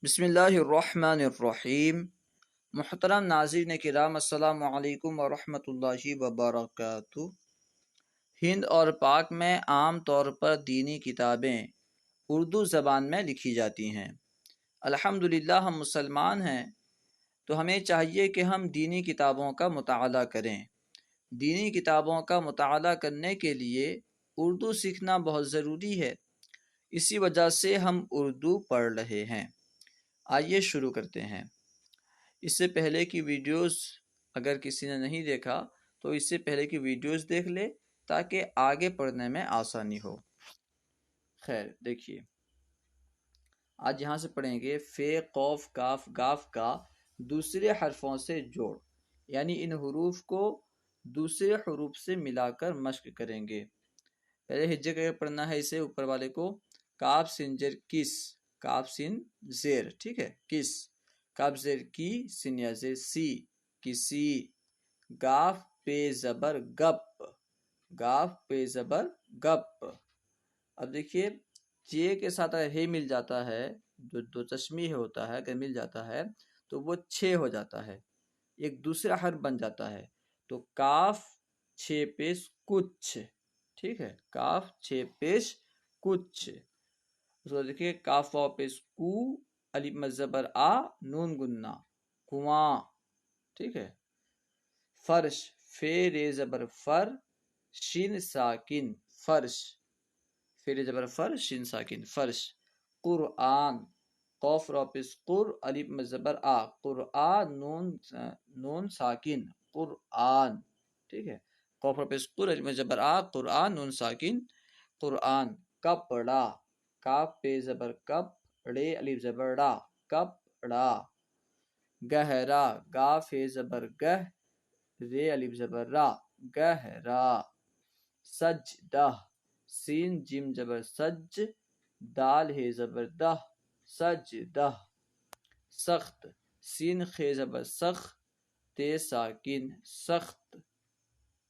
بسم اللہ الرحمن الرحیم۔ محترم ناظرین کرام، السلام علیکم ورحمۃ اللہ وبرکاتہ۔ ہند اور پاک میں عام طور پر دینی کتابیں اردو زبان میں لکھی جاتی ہیں۔ الحمدللہ ہم مسلمان ہیں تو ہمیں چاہیے کہ ہم دینی کتابوں کا مطالعہ کریں۔ دینی کتابوں کا مطالعہ کرنے کے لیے اردو سیکھنا بہت ضروری ہے، اسی وجہ سے ہم اردو پڑھ رہے ہیں۔ آئیے شروع کرتے ہیں۔ اس سے پہلے کی ویڈیوز اگر کسی نے نہیں دیکھا تو اس سے پہلے کی ویڈیوز دیکھ لے تاکہ آگے پڑھنے میں آسانی ہو۔ خیر دیکھیے، آج یہاں سے پڑھیں گے فے، قوف، کاف، گاف کا دوسرے حرفوں سے جوڑ، یعنی ان حروف کو دوسرے حروف سے ملا کر مشق کریں گے۔ پہلے ہجے کا پڑھنا ہے اسے، اوپر والے کو کاف سنجر کس، کاف سین زیر، ٹھیک ہے، کس، کاف زیر کی، سین یا زیر سی، کسی، گاف پہ زبر گپ، گاف پہ زبر گپ۔ اب دیکھیے جے کے ساتھ اگر ہے مل جاتا ہے، جو دو چشمی ہوتا ہے، اگر مل جاتا ہے تو وہ 6 ہو جاتا ہے، ایک دوسرا حرف بن جاتا ہے۔ تو کاف 6 پیش کچھ، ٹھیک ہے، کاف 6 پیش کچھ۔ اس کو دیکھیے کاف واو پیش کو، الف مد زبر آ، نون گننا، کنواں، ٹھیک ہے۔ فرش، فے رے زبر فر، شین ساکن، فرش، فے رے زبر فر، شین ساکن، فرش۔ قرآن، قوف را پیش قر، الف مد زبر آ، قرآن، نون ساکن، قرآن، ٹھیک ہے۔ قوف را پیش قر، الف مد زبر آ، قرآن، نون ساکن، قرآن۔ کپڑا، کاف پہ زبر کپ، ڑے الف زبر ڑا، کپڑا۔ گہرا، گاف ہے زبر گہ، رے الف زبر را، گہرا۔ سجدہ، سین جیم زبر سج، دال ہے زبر دہ، سجدہ۔ سخت، سین خے زبر سخ، تے ساکن، سخت۔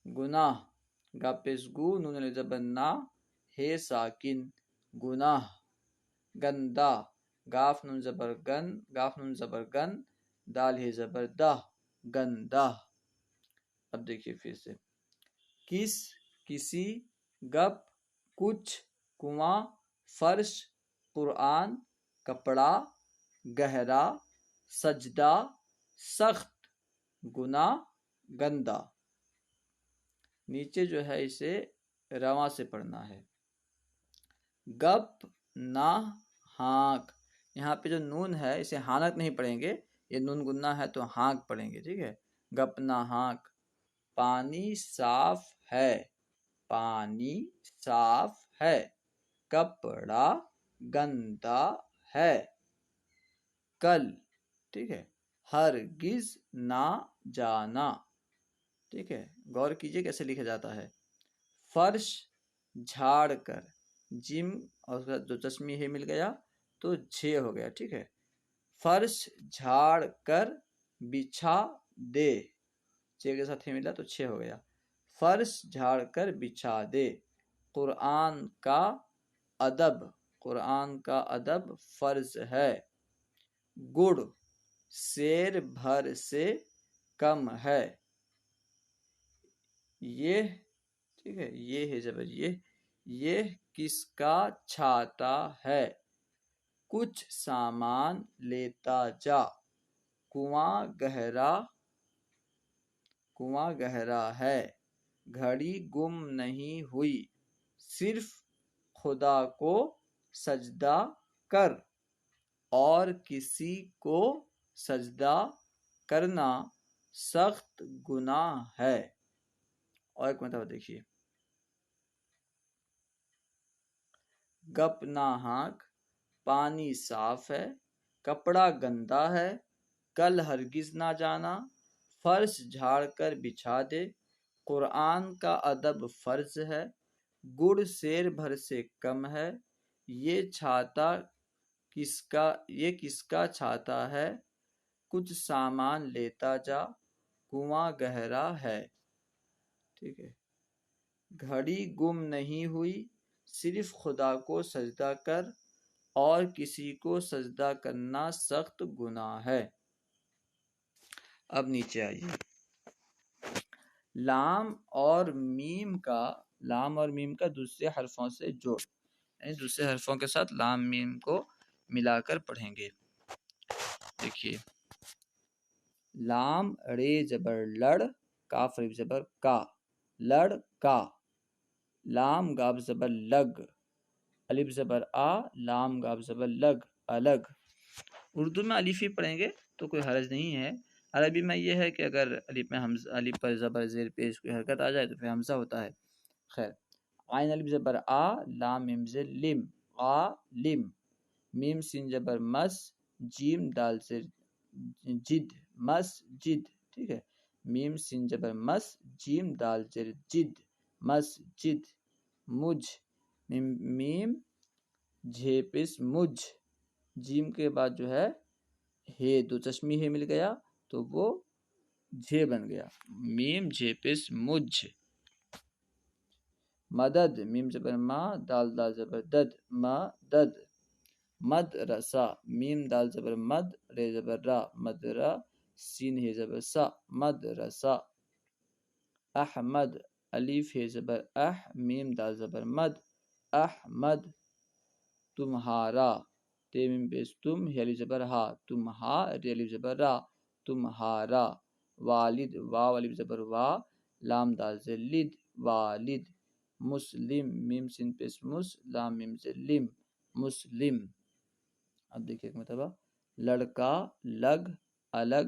گناہ، گا پیش گو، نون الف زبر نا، ہے ساکن، گناہ۔ گندا، گاف نون زبر گن، گاف نون زبر گن، دال ہے زبر دہ، گندہ۔ اب دیکھیے پھر سے، کس، کسی، گپ، کچھ، کنواں، فرش، قرآن، کپڑا، گہرا، سجدہ، سخت، گناہ، گندا۔ نیچے جو ہے اسے رواں سے پڑھنا ہے۔ گپ نہ ہانک، یہاں پہ جو نون ہے اسے ہانک نہیں پڑھیں گے، یہ نون گننا ہے تو ہانک پڑھیں گے، ٹھیک ہے۔ گپ نہ ہانک۔ پانی صاف ہے، پانی صاف ہے، کپڑا گندا ہے۔ کل، ٹھیک ہے، ہرگز نہ جانا، ٹھیک ہے، غور کیجئے کیسے لکھا جاتا ہے۔ فرش جھاڑ کر، جم اور جو چشمی ہے مل گیا تو 6 ہو گیا، ٹھیک ہے۔ فرش جھاڑ کر بچھا دے، 6 کے ساتھ ہی ملا تو 6 ہو گیا۔ فرش جھاڑ کر بچھا دے۔ قرآن کا ادب، قرآن کا ادب فرض ہے۔ گڑ، سیر بھر سے کم ہے، یہ، ٹھیک ہے، یہ ہے زبر یہ کس کا چھاتا ہے، کچھ سامان لیتا جا۔ کنواں گہرا، کنواں گہرا ہے، گھڑی گم نہیں ہوئی، صرف خدا کو سجدہ کر، اور کسی کو سجدہ کرنا سخت گناہ ہے۔ اور ایک مرتبہ دیکھیے، گپ نہ ہانک، پانی صاف ہے، کپڑا گندا ہے، کل ہرگز نہ جانا، فرش جھاڑ کر بچھا دے، قرآن کا ادب فرض ہے، گڑ سیر بھر سے کم ہے، یہ کس کا چھاتا ہے، کچھ سامان لیتا جا، کنواں گہرا ہے، ٹھیک ہے۔ گھڑی گم نہیں ہوئی، صرف خدا کو سجدہ کر، اور کسی کو سجدہ کرنا سخت گناہ ہے۔ اب نیچے آئیے، لام اور میم کا دوسرے حرفوں سے جوڑ، یعنی دوسرے حرفوں کے ساتھ لام میم کو ملا کر پڑھیں گے۔ دیکھیے، لام رے زبر لڑ، کاف ریف زبر کا، لڑ کا، لام گاب زبر لگ، الف زبر آ، لام گاب زبر لگ، الگ۔ اردو میں الف ہی پڑھیں گے تو کوئی حرج نہیں ہے، عربی میں یہ ہے کہ اگر الف پر زبر زیر پیش کوئی حرکت آ جائے تو پھر حمزہ ہوتا ہے۔ خیر، عین الف زبر آ، لام میم زیر لم، آ لم، میم سین زبر مس، جیم دال زیر جد، مس جد، ٹھیک ہے، میم سین زبر مس، جیم دال زیر جد، مس جد، مجھ، میم جھیپس مجھ، جیم کے بعد جو ہے ہے دو چشمی ہے مل گیا تو وہ جھے بن گیا، میم جھیپس مجھ۔ مدد، میم زبر ما، دال دال زبر دد، مدد۔ مدرسہ، میم دال زبر مد، رے زبر را، مدرا، سین ہے زبر سا، مدرسہ۔ احمد، الف ہے زبر اح، میم دال زبر مد، احمد۔ تمہارا، تے میم پیش تم، ہے الف زبر ہا، تمہا، رے الف زبر را، تمہارا۔ والد، واو الف زبر وا، لام دال زبر لد، والد۔ مسلم، میم سین پیش مس، لام میم سے لم، مسلم۔ اب دیکھیے ایک مرتبہ، لڑکا، لگ، الگ،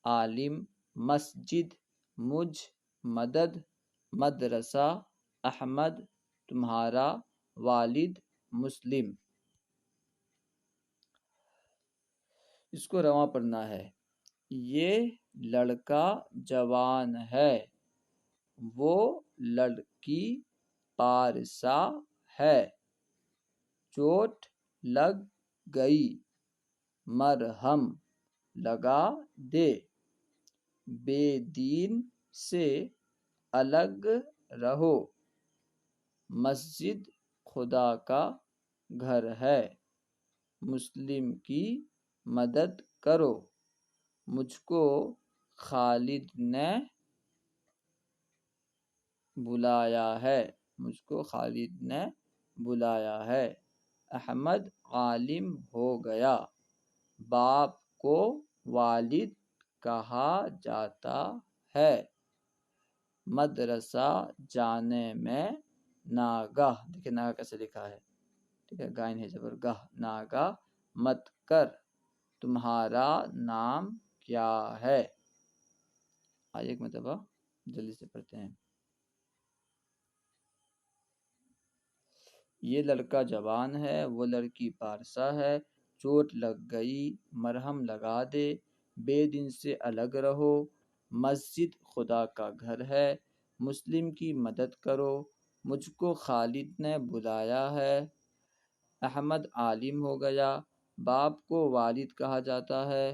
عالم، مسجد، مجھ، مدد، مدرسہ، احمد، تمہارا، والد، مسلم۔ اس کو رواں پڑھنا ہے۔ یہ لڑکا جوان ہے، وہ لڑکی پارسا ہے، چوٹ لگ گئی، مرہم لگا دے، بے دین سے الگ رہو، مسجد خدا کا گھر ہے، مسلم کی مدد کرو، مجھ کو خالد نے بلایا ہے، مجھ کو خالد نے بلایا ہے، احمد عالم ہو گیا، باپ کو والد کہا جاتا ہے، مدرسہ جانے میں ناگاہ، دیکھیں ناگاہ کیسے لکھا ہے، ٹھیک ہے، گائن ہے زبر گاہ، ناگاہ مت کر، تمہارا نام کیا ہے۔ آئیے ایک مرتبہ جلدی سے پڑھتے ہیں۔ یہ لڑکا جوان ہے، وہ لڑکی پارسا ہے، چوٹ لگ گئی، مرہم لگا دے، بے دین سے الگ رہو، مسجد خدا کا گھر ہے، مسلم کی مدد کرو، مجھ کو خالد نے بلایا ہے، احمد عالم ہو گیا، باپ کو والد کہا جاتا ہے،